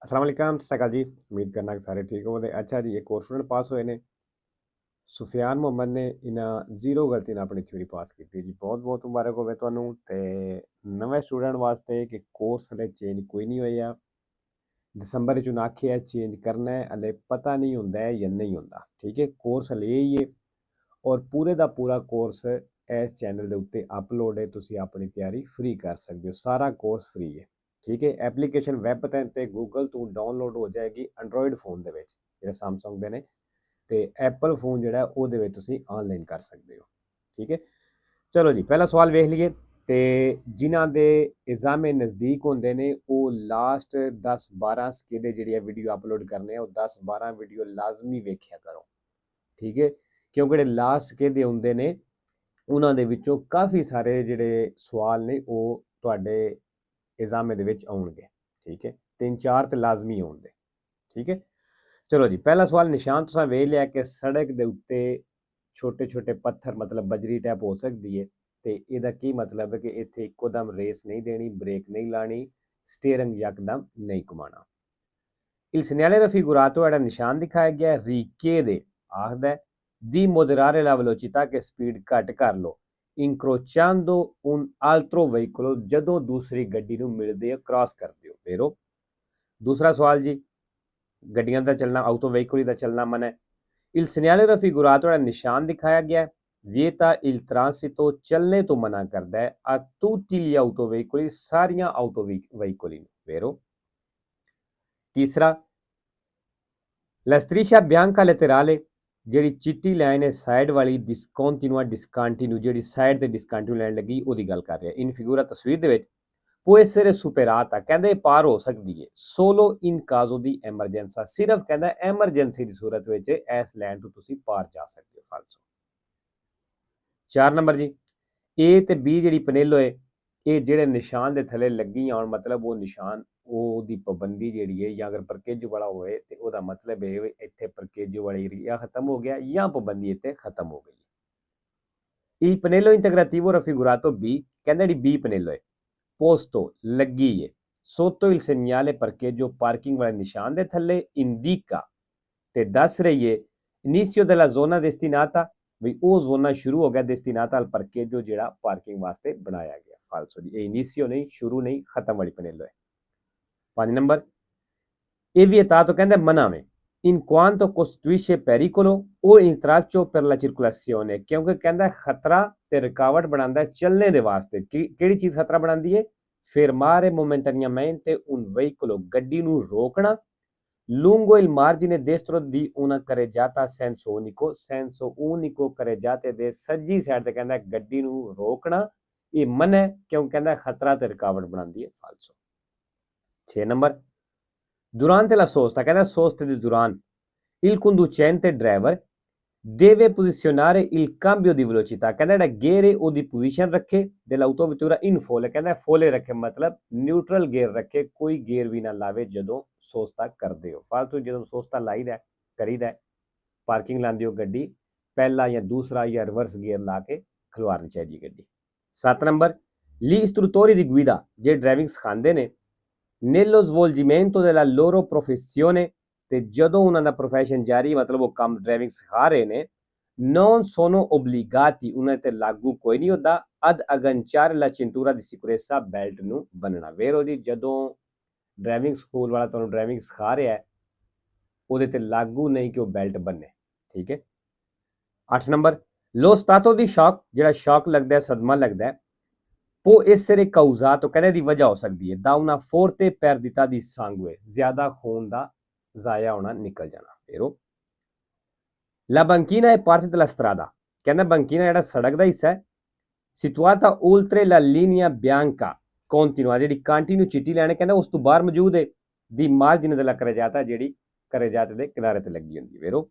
अस्सलाम वालेकुम, सत श्री अकाल जी। उम्मीद करना कि सारे ठीक होवोगे। अच्छा जी, एक और स्टूडेंट पास होए ने। सुफियान मोहम्मद ने इन्हां ज़ीरो गलती नाल अपनी थ्योरी पास कीती जी। बहुत-बहुत मुबारक होवे तुहानू। ते नवें स्टूडेंट वास्ते कि कोर्स हले चेंज कोई नहीं होया। दसंबर च उन्हें आखिया चेंज करना है, हले पता नहीं हुंदा है या नहीं हुंदा। ठीक है, कोर्स हले यही है और पूरे दा पूरा कोर्स इस चैनल दे उत्ते अपलोड है। तुसी अपनी तैयारी फ्री कर सकते हो, सारा कोर्स फ्री है। ठीक है, एप्लीकेशन वैब ते गूगल तो डाउनलोड हो जाएगी एंड्रॉयड फोन दे विच, जेह्ड़े सैमसंग दे ने, ते एप्पल फोन जेह्ड़ा ओहदे विच तुसी ऑनलाइन कर सकते हो। ठीक है, चलो जी पहला सवाल वेख लीए। ते जिन्हां दे एग्जामे नज़दीक होंदे ने ओह् लास्ट 10-12 सकेदे जेह्ड़ी वीडियो अपलोड करने ओह् 10-12 वीडियो लाजमी वेख्या करो। ठीक है, क्योंकि जेह्ड़े लास्ट सकेदे हुंदे ने उन्हां दे विचों काफ़ी सारे जेह्ड़े सवाल ने ओह् तुहाडे एग्जामे दे विच आउणगे। ठीक है, 3-4 ते लाजमी होंदे। ठीक है, चलो जी पहला सवाल निशान तुसां वेख लिया कि सड़क दे उत्ते छोटे छोटे पत्थर मतलब बजरी टैप हो सकती है। तो ਇਹਦਾ ਕੀ मतलब है कि ਇੱਥੇ ਇੱਕੋਦਮ ਰੇਸ ਨਹੀਂ ਦੇਣੀ, ਬ੍ਰੇਕ ਨਹੀਂ ਲਾਣੀ, ਸਟੀਅਰਿੰਗ ਯਕਦਮ ਨਹੀਂ ਘੁਮਾਣਾ। Il segnale raffigurato era ਨਿਸ਼ਾਨ ਦਿਖਾਇਆ ਗਿਆ richiede ਆਖਦਾ di moderare la velocità che speed ਘੱਟ ਕਰ ਲੋ incrociando un altro veicolo ਜਦੋਂ ਦੂਸਰੀ ਗੱਡੀ ਨੂੰ ਮਿਲਦੇ ਹੋ ਕ੍ਰਾਸ ਕਰਦੇ ਹੋ। ਫੇਰੋ दूसरा सवाल जी, ਗੱਡੀਆਂ ਦਾ ਚੱਲਣਾ auto veicoli ਦਾ ਚੱਲਣਾ ਮਨਾ ਹੈ। Il segnale raffigurato era ਨਿਸ਼ਾਨ ਦਿਖਾਇਆ ਗਿਆ vieta il transito ਚੱਲਣੇ ਤੋਂ ਮਨਾ ਕਰਦਾ ਹੈ a tutti gli autoveicoli ਸਾਰੀਆਂ auto veicoli ਨੂੰ। vero? तीसरा, la striscia bianca laterale ਜਿਹੜੀ ਚਿੱਟੀ ਲਾਈਨ ਹੈ ਸਾਈਡ ਵਾਲੀ discontinua discontinue ਜਿਹੜੀ ਸਾਈਡ ਤੇ discontinue ਲਾਈਨ ਲੱਗੀ ਉਹਦੀ ਗੱਲ ਕਰ ਰਿਹਾ। ਇਨ ਫਿਗੂਰਾ ਤਸਵੀਰ ਦੇ ਵਿੱਚ può essere superata ਕਹਿੰਦੇ ਪਾਰ ਹੋ ਸਕਦੀ ਹੈ solo in caso di emergenza ਸਿਰਫ ਕਹਿੰਦਾ ਐਮਰਜੈਂਸੀ ਦੀ ਸੂਰਤ ਵਿੱਚ ਇਸ ਲਾਈਨ ਤੋਂ ਤੁਸੀਂ ਪਾਰ ਜਾ ਸਕਦੇ ਹੋ। ਫਾਲਸੋ। 4 ਨੰਬਰ ਜੀ, A ਤੇ B ਜਿਹੜੀ ਪਨੇਲੋ ਹੈ ਇਹ ਜਿਹੜੇ ਨਿਸ਼ਾਨ ਦੇ ਥੱਲੇ ਲੱਗੀ ਆਉਣ ਮਤਲਬ ਉਹ ਨਿਸ਼ਾਨ ਉਹਦੀ ਪਾਬੰਦੀ ਜਿਹੜੀ ਹੈ ਜਾਂ ਅਗਰ ਪਰਕੇਜੂ ਵਾਲਾ ਹੋਏ ਤੇ ਉਹਦਾ ਮਤਲਬ ਇਹ ਇੱਥੇ ਪਰਕੇਜੂ ਵਾਲੀ ਏਰੀਆ ਖਤਮ ਹੋ ਗਿਆ ਜਾਂ ਪਾਬੰਦੀ ਇੱਥੇ ਖਤਮ ਹੋ ਗਈ। Il pannello integrativo raffigurato B ਕਹਿੰਦਾ ਜਿਹੜੀ B ਪਨੇਲੋ ਹੈ posto ਲੱਗੀ ਹੈ sotto il segnale parcheggio parking ਵਾਲੇ ਨਿਸ਼ਾਨ ਦੇ ਥੱਲੇ indica ਤੇ ਦੱਸ ਰਹੀ ਹੈ inizio della zona destinata ਵੀ ਉਹ ਜ਼ੋਨਾ ਸ਼ੁਰੂ ਹੋ ਗਿਆ destinata al parcheggio ਜਿਹੜਾ ਪਾਰਕਿੰਗ ਵਾਸਤੇ ਬਣਾਇਆ ਗਿਆ। ਫਾਲਸੋ ਜੀ, ਇਹ inizio ਨਹੀਂ, ਸ਼ੁਰੂ ਨਹੀਂ, ਖਤਮ ਵਾਲੀ ਪਨੇਲੋ ਹੈ। 5 ਨੰਬਰ, ਇਹ vietato ਕਹਿੰਦਾ ਮਨਾਵੇਂ in quanto costituisce pericolo o intralcio per la circolazione ਕਿਉਂਕਿ ਕਹਿੰਦਾ ਖਤਰਾ ਤੇ ਰੁਕਾਵਟ ਬਣਾਉਂਦਾ ਚੱਲਣੇ ਦੇ ਵਾਸਤੇ। ਕਿਹੜੀ ਚੀਜ਼ ਖਤਰਾ ਬਣਾਉਂਦੀ ਹੈ? fermare momentaneamente un veicolo ਗੱਡੀ ਨੂੰ ਰੋਕਣਾ lungo il margine destro di una carreggiata senso unico carreggiate ਦੇ ਸੱਜੀ ਸਾਈਡ ਤੇ ਕਹਿੰਦਾ ਗੱਡੀ ਨੂੰ ਰੋਕਣਾ ਇਹ ਮਨਾ ਹੈ ਕਿਉਂ ਕਹਿੰਦਾ ਖਤਰਾ ਤੇ ਰੁਕਾਵਟ ਬਣਾਉਂਦੀ ਹੈ। ਫਾਲਸੋ। 6 ਨੰਬਰ, durante la sosta ਕਹਿੰਦਾ sosta ਦੇ ਦੌਰਾਨ il conducente driver deve posizionare il cambio di velocità ਕਹਿੰਦਾ ਜਿਹੜਾ ਗੇਅਰ ਹੈ ਉਹਦੀ ਪੋਜੀਸ਼ਨ ਰੱਖੇ dell'autovettura in folle ਕਹਿੰਦਾ ਫੋਲੇ ਰੱਖੇ ਮਤਲਬ ਨਿਊਟਰਲ ਗੇਅਰ ਰੱਖੇ, ਕੋਈ ਗੇਅਰ ਵੀ ਨਾ ਲਾਵੇ ਜਦੋਂ ਸੋਸਤਾ ਕਰਦੇ ਹੋ। ਫਾਲਤੂ ਜਦੋਂ ਸੋਸਤਾ ਲਾਈਦਾ ਕਰੀਦਾ ਪਾਰਕਿੰਗ ਲਾਉਂਦੇ ਹੋ ਗੱਡੀ ਪਹਿਲਾ ਜਾਂ ਦੂਸਰਾ ਜਾਂ ਰਿਵਰਸ ਗੇਅਰ ਲਾ ਕੇ ਖਲਵਾਰਨੀ ਚਾਹੀਦੀ ਗੱਡੀ। 7 number, gli istruttori di guida ਜੇ ਡਰਾਈਵਿੰਗ ਸਿਖਾਉਂਦੇ ਨੇ nello svolgimento della loro professione ਤੇ ਜਦੋਂ ਉਹਨਾਂ ਦਾ ਪ੍ਰੋਫੈਸ਼ਨ ਜਾਰੀ ਮਤਲਬ ਉਹ ਕੰਮ ਡਰਾਈਵਿੰਗ ਸਿਖਾ ਰਹੇ ਨੇ non sono obbligati ਉਹਨਾਂ ਤੇ ਲਾਗੂ ਕੋਈ ਨਹੀਂ ਹੁੰਦਾ ad agganciare la cintura di sicurezza belt ਨੂੰ ਬੰਨਣਾ। ਵੇਰੋ ਜੀ, ਜਦੋਂ ਡਰਾਈਵਿੰਗ ਸਕੂਲ ਵਾਲਾ ਤੁਹਾਨੂੰ ਡਰਾਈਵਿੰਗ ਸਿਖਾ ਰਿਹਾ ਹੈ ਉਹਦੇ ਤੇ ਲਾਗੂ ਨਹੀਂ ਕਿ ਉਹ ਬੈਲਟ ਬੰਨੇ। ਠੀਕ ਹੈ। 8 number, lo stato di shock ਜਿਹੜਾ ਸ਼ੌਕ ਲੱਗਦਾ ਹੈ, ਸਦਮਾ ਲੱਗਦਾ ਹੈ può essere causato ਕਹਿੰਦੇ ਦੀ ਵਜ੍ਹਾ ਹੋ ਸਕਦੀ ਹੈ da una forte perdita di sangue ਜ਼ਿਆਦਾ ਖੂਨ ਦਾ ਜ਼ਾਇਆ ਹੋਣਾ, ਨਿਕਲ ਜਾਣਾ। Phero la banchina è parte della strada ਕਹਿੰਦਾ banchina ਜਿਹੜਾ ਸੜਕ ਦਾ ਹਿੱਸਾ ਹੈ situata oltre la linea bianca continua ਜਿਹੜੀ ਕੰਟੀਨਿਊ ਚਿੱਟੀ ਲਾਈਨ ਕਹਿੰਦਾ ਉਸ ਤੋਂ ਬਾਹਰ ਮੌਜੂਦ ਹੈ ਦੀ ਮਾਰਜਿਨ della carreggiata ਜਿਹੜੀ carreggiata ਦੇ ਕਿਨਾਰੇ ਤੇ ਲੱਗੀ ਹੁੰਦੀ ਹੈ। ਵੇਰੋ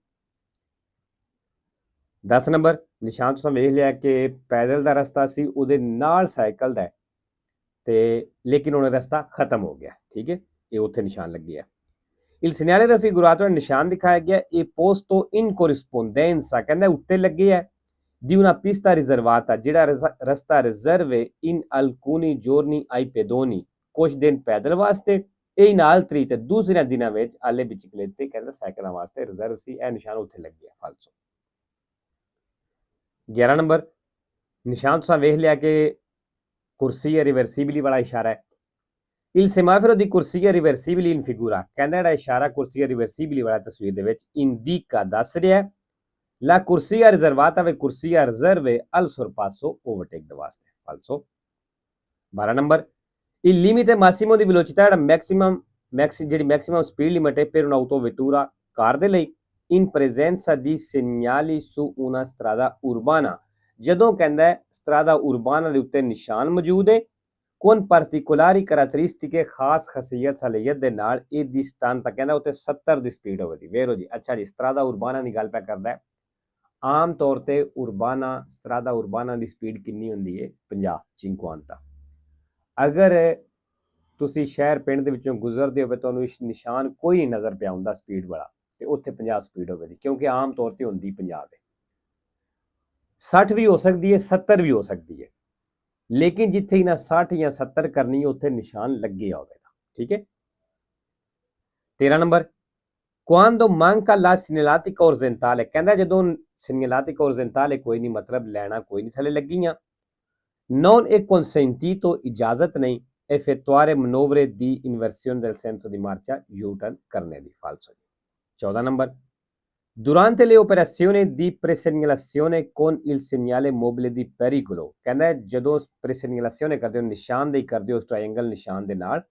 10 ਨੰਬਰ, ਨਿਸ਼ਾਨ ਤੁਸੀਂ ਵੇਖ ਲਿਆ ਕਿ ਪੈਦਲ ਦਾ ਰਸਤਾ ਸੀ ਉਹਦੇ ਨਾਲ ਸਾਈਕਲ ਦਾ ਤੇ ਲੇਕਿਨ ਹੁਣ ਰਸਤਾ ਖਤਮ ਹੋ ਗਿਆ। ਠੀਕ ਹੈ, ਇਹ ਉੱਥੇ ਨਿਸ਼ਾਨ ਲੱਗੇ ਆ। il segnale raffigurato ਨਿਸ਼ਾਨ ਦਿਖਾਇਆ ਗਿਆ ਇਹ posto in corrispondenza ਕਹਿੰਦਾ ਉੱਤੇ ਲੱਗੇ ਆ di una pista riservata ਜਿਹੜਾ ਰਸਤਾ ਰਿਜ਼ਰਵ ਹੈ in alcuni giorni ai pedoni ਕੁਝ ਦਿਨ ਪੈਦਲ ਵਾਸਤੇ ਇਹ ਨਾਲ ਤਰੀਕ ਤੇ ਦੂਸਰਿਆਂ ਦਿਨਾਂ ਵਿੱਚ ਆਲੇ ਵਿਚਕਲੇ ਤੇ ਕਹਿੰਦਾ ਸਾਈਕਲਾਂ ਵਾਸਤੇ ਰਿਜ਼ਰਵ ਸੀ, ਇਹ ਨਿਸ਼ਾਨ ਉੱਥੇ ਲੱਗਿਆ ਫਾਲਸੋ। 11 ਨੰਬਰ ਨਿਸ਼ਾਨ ਤੁਸੀਂ ਵੇਖ ਲਿਆ ਕਿ ਕੁਰਸੀਆ ਰਿਵਰਸੀਬili ਵਾਲਾ ਇਸ਼ਾਰਾ ਹੈ। Il semaforo di corsia reversibili in figura ਕਹਿੰਦਾ ਜਿਹੜਾ ਇਸ਼ਾਰਾ ਕੁਰਸੀਆ ਰਿਵਰਸੀਬili ਵਾਲਾ ਤਸਵੀਰ ਦੇ ਵਿੱਚ indica ਦੱਸ ਰਿਹਾ la corsia riservata ve corsia riserve al sorpasso overtake ਦੇ ਵਾਸਤੇ ਫਾਲਸੋ। 12 number il limite massimo di velocità ਜਿਹੜਾ ਜਿਹੜੀ ਮੈਕਸਿਮਮ ਸਪੀਡ ਲਿਮਿਟ ਹੈ per un'auto vettura ਕਾਰ ਦੇ ਲਈ in presenza di segnali su una strada urbana ਜਦੋਂ ਕਹਿੰਦਾ strada urbana ਦੇ ਉੱਤੇ ਨਿਸ਼ਾਨ ਮੌਜੂਦ ਹੈ con particolari caratteristiche ਖਾਸ ਖਸੀਅਤ ਸਲਾਹੀਅਤ ਦੇ ਨਾਲ ਇਹ ਦੀ ਸਥਾਨ ਤੱਕ ਕਹਿੰਦਾ ਉੱਤੇ 70 ਦੀ ਸਪੀਡ ਹੋਵੇਗੀ। ਵੇਰੋ ਜੀ ਅੱਛਾ ਜੀ strada urbana ਦੀ ਗੱਲ ਪੈ ਕਰਦਾ ਹੈ। ਆਮ ਤੌਰ ਤੇ strada urbana ਦੀ ਸਪੀਡ ਕਿੰਨੀ ਹੁੰਦੀ ਹੈ 50 50। ਅਗਰ ਤੁਸੀਂ ਸ਼ਹਿਰ ਪਿੰਡ ਦੇ ਵਿੱਚੋਂ ਗੁਜ਼ਰਦੇ ਹੋਵੇ ਤੁਹਾਨੂੰ ਇਸ ਨਿਸ਼ਾਨ ਕੋਈ ਨਹੀਂ ਨਜ਼ਰ ਪਿਆ ਹੁੰਦਾ ਸਪੀਡ ਵਾਲਾ ਤੇ ਉੱਥੇ 50 ਸਪੀਡ ਹੋਵੇਗੀ ਕਿਉਂਕਿ ਆਮ ਤੌਰ ਤੇ ਹੁੰਦੀ 50 ਹੈ। 60 ਵੀ ਹੋ ਸਕਦੀ ਹੈ 70 ਵੀ ਹੋ ਸਕਦੀ ਹੈ ਲੇਕਿਨ ਜਿੱਥੇ ਇਹਨਾਂ 60 ਜਾਂ 70 ਕਰਨੀ ਉੱਥੇ ਨਿਸ਼ਾਨ ਲੱਗਿਆ ਹੋਵੇਗਾ। ਠੀਕ ਹੈ। 13 number quando manca la segnaletica orizzontale ਕਹਿੰਦਾ ਜਦੋਂ segnaletica orizzontale ਕੋਈ ਨਹੀਂ ਮਤਲਬ ਲੈਣਾ ਕੋਈ ਨਹੀਂ ਥੱਲੇ ਲੱਗੀਆਂ non è consentito ਇਜਾਜ਼ਤ ਨਹੀਂ effettuare manovre di inversione del senso di marcia U-turn ਕਰਨੇ ਦੀ ਫਾਲਸੋ। 14 number durante le operazioni di presegnalazione con il segnale mobile di pericolo ਕਹਿੰਦਾ ਜਦੋਂ presegnalazione ਕਰਦੇ ਹੋ ਨਿਸ਼ਾਨਦੇਹੀ ਕਰਦੇ ਹੋ ਟ੍ਰਾਇੰਗਲ ਨਿਸ਼ਾਨ ਦੇ ਨਾਲ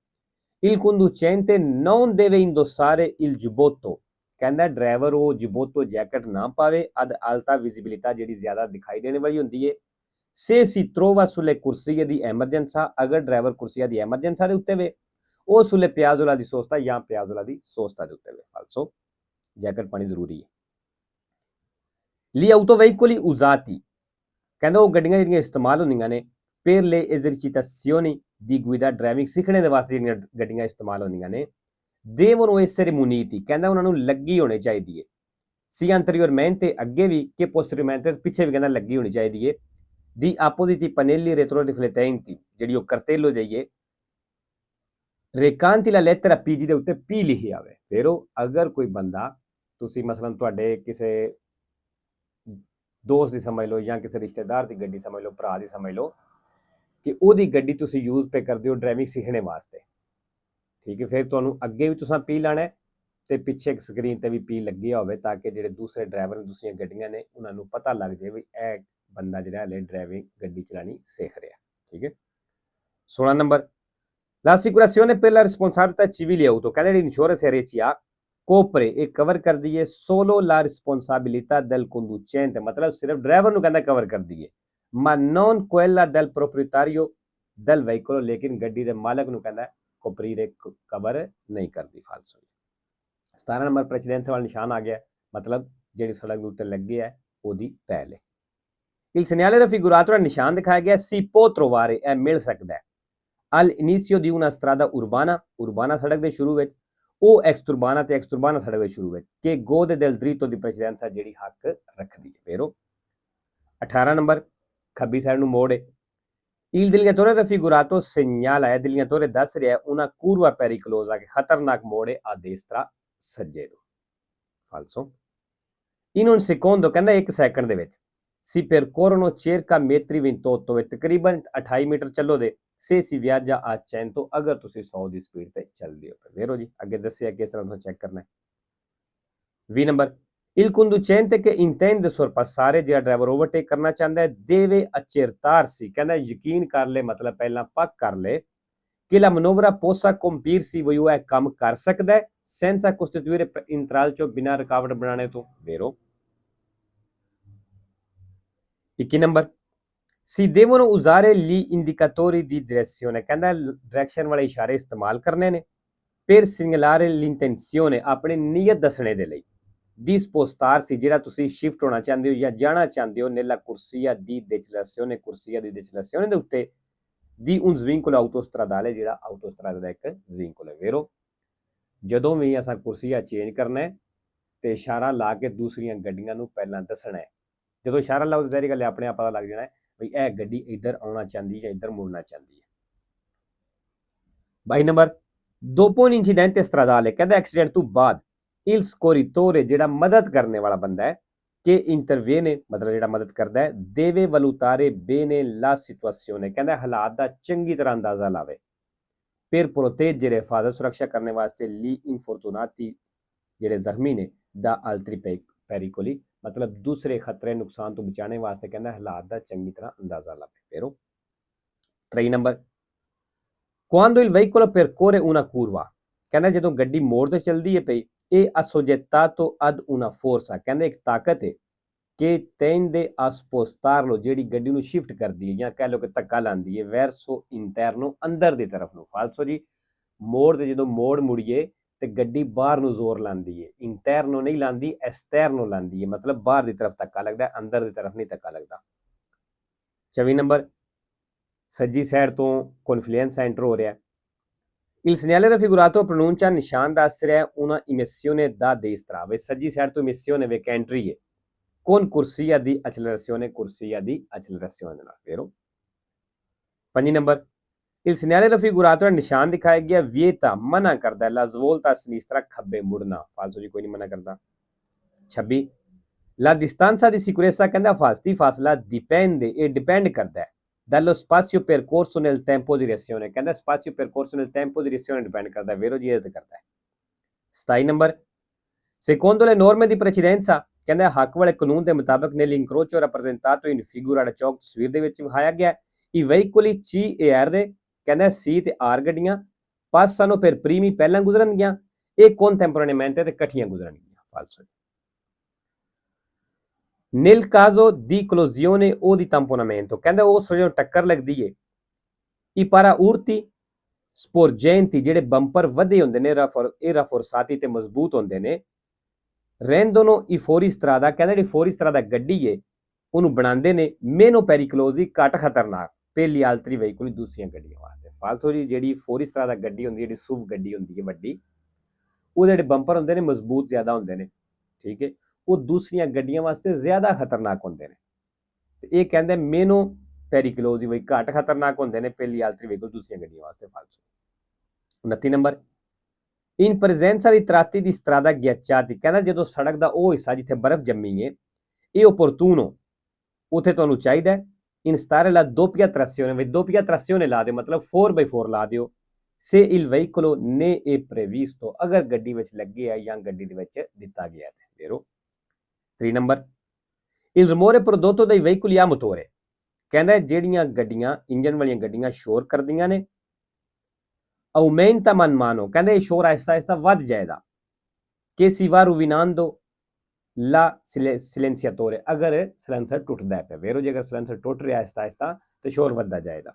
il conducente non deve indossare il giubbotto ਕਹਿੰਦਾ ਡਰਾਈਵਰ ਉਹ giubbotto ਜੈਕਟ ਨਾ ਪਾਵੇ ad alta visibilità ਜਿਹੜੀ ਜ਼ਿਆਦਾ ਦਿਖਾਈ ਦੇਣ ਵਾਲੀ ਹੁੰਦੀ ਹੈ se si trova sulle corsie di emergenza ਅਗਰ ਡਰਾਈਵਰ ਕੁਰਸੀਆ ਦੀ ਐਮਰਜੈਂਸਾ ਦੇ ਉੱਤੇ ਵੇ ਉਹ sulle piazzola di sosta ਜਾਂ piazzola di sosta ਦੇ ਉੱਤੇ ਵੇ ਫਾਲਸੋ। ਜੈਕਟ ਪਾਣੀ ਜ਼ਰੂਰੀ ਹੈ। Gli autoveicoli usati ਕਹਿੰਦਾ ਉਹ ਗੱਡੀਆਂ ਜਿਹੜੀਆਂ ਇਸਤੇਮਾਲ ਹੁੰਦੀਆਂ ਨੇ per le esercitazioni di guida driving ਸਿੱਖਣੇ ਦੇ ਵਾਸਤੇ ਜਿਹੜੀਆਂ ਗੱਡੀਆਂ ਇਸਤੇਮਾਲ ਹੁੰਦੀਆਂ ਨੇ devono essere muniti ਕਹਿੰਦਾ ਉਹਨਾਂ ਨੂੰ ਲੱਗੀ ਹੋਣੀ ਚਾਹੀਦੀ ਹੈ sia anteriormente ਅੱਗੇ ਵੀ ਕਿ posteriormente ਪਿੱਛੇ ਵੀ ਕਹਿੰਦਾ ਲੱਗੀ ਹੋਣੀ ਚਾਹੀਦੀ ਹੈ di appositi pannelli retroriflettenti ਜਿਹੜੀ ਉਹ cartello ਜਾਈਏ recanti la lettera P ਜਿਹਦੇ ਉੱਤੇ P ਲਿਖਿਆ ਹੋਵੇ। ਫਿਰ ਉਹ ਅਗਰ ਕੋਈ ਬੰਦਾ ਤੁਸੀਂ ਮਸਲਨ ਤੁਹਾਡੇ ਕਿਸੇ ਦੋਸਤ ਦੀ ਸਮਝ ਲਓ ਜਾਂ ਕਿਸੇ ਰਿਸ਼ਤੇਦਾਰ ਦੀ ਗੱਡੀ ਸਮਝ ਲਓ ਭਰਾ ਦੀ ਸਮਝ ਲਓ ਕਿ ਉਹਦੀ ਗੱਡੀ ਤੁਸੀਂ ਯੂਜ਼ ਪੇ ਕਰਦੇ ਹੋ ਡਰਾਈਵਿੰਗ ਸਿੱਖਣੇ ਵਾਸਤੇ ਠੀਕ ਹੈ ਫਿਰ ਤੁਹਾਨੂੰ ਅੱਗੇ ਵੀ ਤੁਸੀਂ ਪੀ ਲਾਣਾ ਤੇ ਪਿੱਛੇ ਇੱਕ ਸਕਰੀਨ ਤੇ ਵੀ ਪੀ ਲੱਗਿਆ ਹੋਵੇ ਤਾਂ ਕਿ ਜਿਹੜੇ ਦੂਸਰੇ ਡਰਾਈਵਰ ਦੂਸਰੀਆਂ ਗੱਡੀਆਂ ਨੇ ਉਹਨਾਂ ਨੂੰ ਪਤਾ ਲੱਗ ਜਾਵੇ ਵੀ ਇਹ ਬੰਦਾ ਜਿਹੜਾ ਹਲੇ ਡਰਾਈਵਿੰਗ ਗੱਡੀ ਚਲਾਣੀ ਸਿੱਖ ਰਿਹਾ। ਠੀਕ ਹੈ। 16 number l'assicurazione per la responsabilità civile auto ਕਹਿੰਦੇ ਜਿਹੜੀ ਇੰਸ਼ੋਰੈਂਸ ਹੈ RCA ਕੋਪਰੇ ਇਹ ਕਵਰ ਕਰਦੀ ਹੈ solo la responsabilità del conducente ਮਤਲਬ ਸਿਰਫ ਡਰਾਈਵਰ ਨੂੰ ਕਹਿੰਦਾ ਕਵਰ ਕਰਦੀ ਹੈ ma non quella del proprietario del veicolo ਲੇਕਿਨ ਗੱਡੀ ਦੇ ਮਾਲਕ ਨੂੰ ਕਹਿੰਦਾ ਕੋਪਰੀਰੇ ਕਵਰ ਨਹੀਂ ਕਰਦੀ ਫਾਲਸੋ। 17 ਨੰਬਰ ਪ੍ਰੈਸੀਡੈਂਸ ਵਾਲਾ ਨਿਸ਼ਾਨ ਆ ਗਿਆ ਮਤਲਬ ਜਿਹੜੀ ਸੜਕ ਦੇ ਉੱਤੇ ਲੱਗੇ ਹੈ ਉਹਦੀ ਪਹਿਲੇ il segnale raffigurato ਨਿਸ਼ਾਨ ਦਿਖਾਇਆ ਗਿਆ si può trovare ਇਹ ਮਿਲ ਸਕਦਾ ਹੈ all'inizio di una strada urbana ਸੜਕ ਦੇ ਸ਼ੁਰੂ ਵਿੱਚ ਉਹ ਐਕਸਟੁਰਬਾਨਾ ਤੇ ਐਕਸਟੁਰਬਾਨਾ ਸੜਕ ਦੇ ਸ਼ੁਰੂ ਵਿੱਚ ਕਿ ਗੋਦੇ del dritto di precedenza ਜਿਹੜੀ ਹੱਕ ਰੱਖਦੀ ਹੈ। ਫਿਰ 18 ਨੰਬਰ ਖੱਬੀ ਸਾਈਡ ਨੂੰ ਮੋੜ ਹੈ il delineatore raffigurato segnala ਹੈ delineatore ਦੱਸ ਰਿਹਾ una curva pericolosa ਕਿ ਖਤਰਨਾਕ ਮੋੜ ਹੈ a destra ਸੱਜੇ ਨੂੰ ਫਾਲਸੋ। in un secondo ਕਹਿੰਦਾ 1 ਸੈਕਿੰਡ ਦੇ ਵਿੱਚ si percorrono circa metri 28 ਵਿੱਚ ਤਕਰੀਬਨ 28 ਮੀਟਰ ਚੱਲੋ ਦੇ se si viaggia a 100 ਅਗਰ ਤੁਸੀਂ 100 ਦੀ ਸਪੀਡ ਤੇ ਚੱਲਦੇ ਹੋ। ਵੇਰੋ ਜੀ ਅੱਗੇ ਦੱਸਿਆ ਕਿਸ ਤਰ੍ਹਾਂ ਤੁਹਾਨੂੰ ਚੈੱਕ ਕਰਨਾ ਹੈ। 20 number il conducente che intende sorpassare ਜਿਹੜਾ ਡਰਾਈਵਰ ਓਵਰਟੇਕ ਕਰਨਾ ਚਾਹੁੰਦਾ ਹੈ deve accertarsi ਕਹਿੰਦਾ ਯਕੀਨ ਕਰ ਲੈ ਮਤਲਬ ਪਹਿਲਾਂ ਪੱਕ ਕਰ ਲੈ ਕਿ la manovra possa compirsi ਵੀ ਉਹ ਇਹ ਕੰਮ ਕਰ ਸਕਦਾ ਹੈ senza costituire intralcio ਬਿਨਾਂ ਰੁਕਾਵਟ ਬਣਾਉਣੇ ਤੋਂ। ਵੇਰੋ 21 number si devono usare gli indicatori di direzione ਕਹਿੰਦਾ ਡਾਇਰੈਕਸ਼ਨ ਵਾਲੇ ਇਸ਼ਾਰੇ ਇਸਤੇਮਾਲ ਕਰਨੇ ਨੇ per segnalare l'intenzione ਆਪਣੀ ਨੀਅਤ ਦੱਸਣੇ ਦੇ ਲਈ di spostarsi ਜਿਹੜਾ ਤੁਸੀਂ ਸ਼ਿਫਟ ਹੋਣਾ ਚਾਹੁੰਦੇ ਹੋ ਜਾਂ ਜਾਣਾ ਚਾਹੁੰਦੇ ਹੋ nella corsia di decelerazione corsia di decelerazione ਦੇ ਉੱਤੇ di un svincolo autostradale ਜਿਹੜਾ autostrada ਦਾ ਇੱਕ svincolo ਹੈ। ਵੇਰੋ ਜਦੋਂ ਵੀ ਅਸਾਂ ਕੁਰਸੀਆ ਚੇਂਜ ਕਰਨਾ ਹੈ ਤੇ ਇਸ਼ਾਰਾ ਲਾ ਕੇ ਦੂਸਰੀਆਂ ਗੱਡੀਆਂ ਨੂੰ ਪਹਿਲਾਂ ਦੱਸਣਾ ਹੈ ਜਦੋਂ ਇਸ਼ਾਰਾ ਲਾਓ ਜ਼ਾਹਿਰ ਗੱਲ ਆਪਣੇ ਆਪ ਪਤਾ ਲੱਗ ਜਾਣਾ ਹੈ ਵੀ ਇਹ ਗੱਡੀ ਇੱਧਰ ਆਉਣਾ ਚਾਹੁੰਦੀ ਜਾਂ ਇੱਧਰ ਮੁੜਨਾ ਚਾਹੁੰਦੀ ਹੈ। 22 number dopo un incidente stradale ਕਹਿੰਦਾ ਐਕਸੀਡੈਂਟ ਤੋਂ ਬਾਅਦ il scorritore ਜਿਹੜਾ ਮਦਦ ਕਰਨੇ ਵਾਲਾ ਬੰਦਾ ਹੈ che interviene ਮਤਲਬ ਜਿਹੜਾ ਮਦਦ ਕਰਦਾ ਹੈ deve valutare bene la situazione ਕਹਿੰਦਾ ਹਾਲਾਤ ਦਾ ਚੰਗੀ ਤਰ੍ਹਾਂ ਅੰਦਾਜ਼ਾ ਲਾਵੇ per proteggere ਹਿਫਾਜ਼ਤ ਸੁਰੱਖਿਆ ਕਰਨੇ ਵਾਸਤੇ gli infortunati ਜਿਹੜੇ ਜ਼ਖਮੀ ਨੇ ਦਾ altri pericoli ਮਤਲਬ ਦੂਸਰੇ ਖਤਰੇ ਨੁਕਸਾਨ ਤੋਂ ਬਚਾਉਣੇ ਵਾਸਤੇ ਕਹਿੰਦਾ ਹਾਲਾਤ ਦਾ ਚੰਗੀ ਤਰ੍ਹਾਂ ਅੰਦਾਜ਼ਾ ਲਾਵੇ pero 3 number quando il veicolo percorre una curva ਕਹਿੰਦਾ ਜਦੋਂ ਗੱਡੀ ਮੋੜ ਤੇ ਚੱਲਦੀ ਹੈ ਪਈ ਇਹ assoggettato ad una forza ਕਹਿੰਦੇ ਇੱਕ ਤਾਕਤ ਹੈ ਕਿ tende a spostarlo ਜਿਹੜੀ ਗੱਡੀ ਨੂੰ ਸ਼ਿਫਟ ਕਰਦੀ ਹੈ ਜਾਂ ਕਹਿ ਲਓ ਕਿ ਧੱਕਾ ਲਾਉਂਦੀ ਹੈ verso interno ਅੰਦਰ ਦੀ ਤਰਫ ਨੂੰ ਫਾਲਸੋ ਜੀ ਮੋੜ ਤੇ ਜਦੋਂ ਮੋੜ ਮੁੜੀਏ ਤੇ ਗੱਡੀ ਬਾਹਰ ਨੂੰ ਜ਼ੋਰ ਲਾਉਂਦੀ ਹੈ ਇੰਟਰਨੋ ਨਹੀਂ ਲਾਉਂਦੀ ਐਸਟਰਨੋ ਲਾਉਂਦੀ ਹੈ ਮਤਲਬ ਬਾਹਰ ਦੀ ਤਰਫ ਧੱਕਾ ਲੱਗਦਾ ਅੰਦਰ ਦੀ ਤਰਫ ਨਹੀਂ ਧੱਕਾ ਲੱਗਦਾ 24 ਨੰਬਰ ਸੱਜੀ ਸਾਈਡ ਤੋਂ ਕਨਫਲੂਐਂਸ ਐਂਟਰ ਹੋ ਰਿਹਾ Il segnale raffigurato pronuncia ਨਿਸ਼ਾਨ ਦੱਸ ਰਿਹਾ una emissione da destra ਵੇ ਸੱਜੀ ਸਾਈਡ ਤੋਂ emissione ਵੇ ਐਂਟਰੀ ਹੈ con corsia di accelerazione ਨਾਲ vero 5 number il segnale raffigurato ਨਿਸ਼ਾਨ ਦਿਖਾਇਆ ਗਿਆ vieta ਮਨਾ ਕਰਦਾ la svolta a sinistra ਖੱਬੇ ਮੁੜਨਾ ਫਾਲਸੋ ਜੀ ਕੋਈ ਨਹੀਂ ਮਨਾ ਕਰਦਾ 26 la distanza di sicurezza ਕਹਿੰਦਾ ਹਿਫਾਜ਼ਤੀ ਫਾਸਲਾ dipende ਇਹ ਡਿਪੈਂਡ ਕਰਦਾ ਹੈ dallo spazio percorso nel tempo di reazione ਕਹਿੰਦਾ spazio percorso nel tempo di reazione dipende ਕਰਦਾ vero ਜੀ ਇਹ ਤੇ ਕਰਦਾ ਹੈ 27 number secondo le norme di precedenza ਕਹਿੰਦਾ ਹੱਕ ਵਾਲੇ ਕਾਨੂੰਨ ਦੇ ਮੁਤਾਬਕ nell'incrocio rappresentato in figura da ਚੌਕ ਤਸਵੀਰ ਦੇ ਵਿੱਚ ਵਿਖਾਇਆ ਗਿਆ i veicoli C e R ਕਹਿੰਦਾ C ਤੇ R ਗੱਡੀਆਂ passano per primi ਪਹਿਲਾਂ ਗੁਜ਼ਰਨਗੀਆਂ ਇਹ contemporaneamente ਤੇ ਇਕੱਠੀਆਂ ਗੁਜ਼ਰਨਗੀਆਂ ਫਾਲਸੋ nel caso di collisione o di tamponamento ਕਹਿੰਦਾ ਉਸ ਵਜੋਂ ਟੱਕਰ ਲੱਗਦੀ ਏ i paraurti sporgenti ਜਿਹੜੇ ਬੰਪਰ ਵਧੇ ਹੁੰਦੇ ਨੇ ਇਹ rafforzati ਤੇ ਮਜ਼ਬੂਤ ਹੁੰਦੇ ਨੇ rendono i fuoristrada ਕਹਿੰਦਾ ਜਿਹੜੀ fuoristrada ਗੱਡੀ ਏ ਉਹਨੂੰ ਬਣਾਉਂਦੇ ਨੇ meno pericolosi ਘੱਟ ਖਤਰਨਾਕ per gli altri veicoli ਦੂਸਰੀਆਂ ਗੱਡੀਆਂ ਵਾਸਤੇ ਫਾਲਤੂ ਜੀ ਜਿਹੜੀ fuoristrada ਗੱਡੀ ਹੁੰਦੀ ਜਿਹੜੀ SUV ਗੱਡੀ ਹੁੰਦੀ ਹੈ ਵੱਡੀ ਉਹਦੇ ਜਿਹੜੇ ਬੰਪਰ ਹੁੰਦੇ ਨੇ ਮਜ਼ਬੂਤ ਜ਼ਿਆਦਾ ਹੁੰਦੇ ਨੇ ਠੀਕ ਹੈ ਉਹ ਦੂਸਰੀਆਂ ਗੱਡੀਆਂ ਵਾਸਤੇ ਜ਼ਿਆਦਾ ਖਤਰਨਾਕ ਹੁੰਦੇ ਨੇ ਤੇ ਇਹ ਕਹਿੰਦੇ ਮੇਨੋ ਪੈਰੀਕਲੋਜ਼ੀ ਵੀ ਘੱਟ ਖਤਰਨਾਕ ਹੁੰਦੇ ਨੇ ਪਹਿਲੀ ਆਲਤਰੀ ਵਹੀਕਲ ਦੂਸਰੀਆਂ ਗੱਡੀਆਂ ਵਾਸਤੇ ਫਾਲਤੂ 29 ਨੰਬਰ ਇਨ ਪ੍ਰੈਜ਼ੈਂਸਾ ਦੀ ਤਰਾਤੀ ਦੀ ਸਟਰਾਦਾ ਗਿਆਚਾਤੀ ਕਹਿੰਦਾ ਜਦੋਂ ਸੜਕ ਦਾ ਉਹ ਹਿੱਸਾ ਜਿੱਥੇ ਬਰਫ਼ ਜੰਮੀ ਹੈ ਇਹ ਓਪਰਟੂਨੋ ਉੱਥੇ ਤੁਹਾਨੂੰ ਚਾਹੀਦਾ ਹੈ instare la doppia trazione ਲਾ ਦਿਓ ਮਤਲਬ 4x4 ਲਾ ਦਿਓ se il veicolo ne è previsto ਅਗਰ ਗੱਡੀ ਵਿੱਚ ਲੱਗੇ ਹੈ ਜਾਂ ਗੱਡੀ ਦੇ ਵਿੱਚ ਦਿੱਤਾ ਗਿਆ ਹੈ vero 3 number il rumore prodotto dai veicoli a motore ਕਹਿੰਦਾ ਜਿਹੜੀਆਂ ਗੱਡੀਆਂ ਇੰਜਨ ਵਾਲੀਆਂ ਗੱਡੀਆਂ ਸ਼ੋਰ ਕਰਦੀਆਂ ਨੇ aumenta man mano ਕਹਿੰਦਾ ਇਹ ਸ਼ੋਰ ਆਹਿਸਤਾ ਆਹਿਸਤਾ ਵੱਧ ਜਾਏਗਾ che si va rovinando la silenziatore ਅਗਰ ਸਿਲੈਂਸਰ ਟੁੱਟਦਾ ਹੈ vero ਜੇ ਅਗਰ ਸਿਲੈਂਸਰ ਟੁੱਟ ਰਿਹਾ ਆਹਿਸਤਾ ਆਹਿਸਤਾ ਤੇ ਸ਼ੋਰ ਵੱਧਦਾ ਜਾਏਗਾ